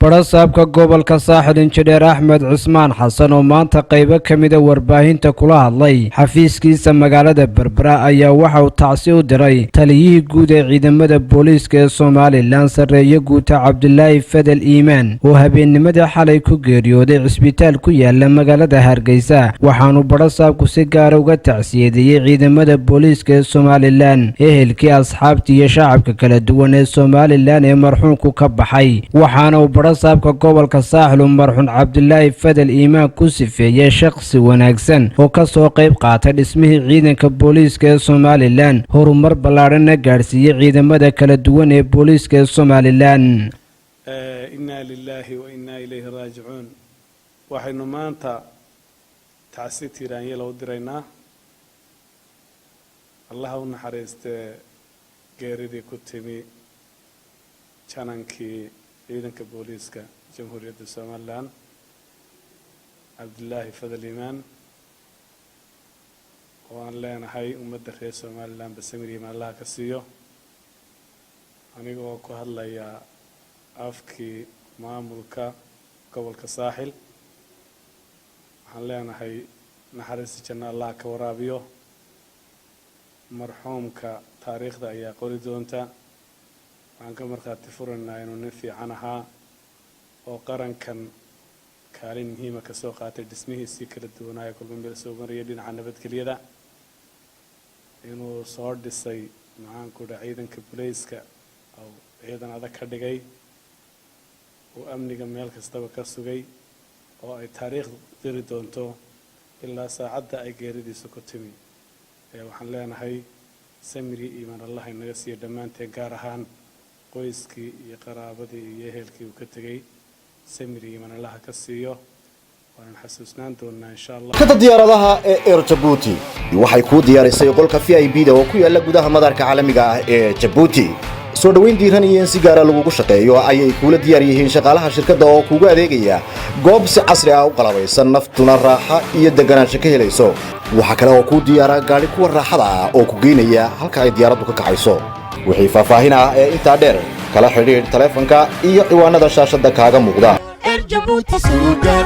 barasaabka gobolka saaxil injineer Axmed Cusmaan Xasan oo maanta qayb ka mid ah warbaahinta kula hadlay xafiiskiisa magaalada Berbera ayaa waxa uu tacsi u diray taliyihii guud ee ciidamada booliiska ee Soomaaliland sareeyo guuta Cabdullaahi Fadel Iimaan oo habeennimadii xalay ku geeriyooday cisbitaal ku yaala magaalada Hargeysa waxaanu barasaabku si gaar ah uga tacsiyeeyay ciidamada booliiska ee Soomaaliland ehelkii asxaabtii iyo shacabka kala duwan ee Soomaaliland ee marxuumku ka baxay waxaana barasaabka gobolka saaxil marxuum Cabdullaahi Fadel Iimaan ku sifeeyay shakhsi wanaagsan oo ka soo qayb qaatay dhismihii ciidanka booliiska ee Soomaaliland horumar ballaaran gaarsiiyay ciidamada kala duwan ee booliiska ee Soomaaliland inna lillahi wa inna ilayhi raaji'uun waxaynu maanta tacsi tiiraanyada u diraynaa Allah u naxariistay geeridii ku timi janankii ciidanka booliiska jamhuuriyadda Soomaaliland Cabdullaahi Fadel Iimaan oo aan leenahay ummadda reer Soomaaliland basamiriim Allah ka siiyo anigoo ku hadlaya afkii maamulka gobolka saaxil waxaan leenahay naxariista janno Allah ka waraabiyo marxuumka taariikhda ayaa qori doonta waxaan ka markhaati furaynaa inuu nin fiican ahaa oo qarankan kaalin muhiim ah ka soo qaatay dhismihiisii kala duwanaayo kulma meel soo mariyay dhinaca nabadgelyada inuu soo dhisay maxaanku dhahay ciidanka booliiska oo ciidan adag ka dhigay oo amniga meel kastaba ka sugay oo ay taariikh diri doonto ilaa saacadda ay geeridiisu ku timi waxaan leenahay samiri iimaan Allah inaga siiyo dhammaanteen gaar ahaan qoyskii iyo qaraabadii iyo ehelkii uu ka tagay samiri iimaan Allah ka siiyo waan xasuusnaan doonaa insha Allah kada diyaaradaha ee Air Djibouti waxay ku diyaarisay qolka VIP-da oo ku yaala gudaha madaarka caalamiga ah ee Djibouti soo dhaweyn diiran iyo si gaar ah lagu shaqeeyo ayay kula diyaar yihiin shaqaalaha shirkadda oo kugu adeegaya goob si casri ah u qalabeysan naftuna raaxa iyo deganaansho ka helayso waxa kale oo ku diyaara gaari kuwa raaxada ah oo ku geynaya halka ay diyaaraddu ka kacayso wixii faahfaahin ah ee inta dheer kala xiriir taleefanka iyo ciwaanada shaashada kaaga muuqda Djibouti sugar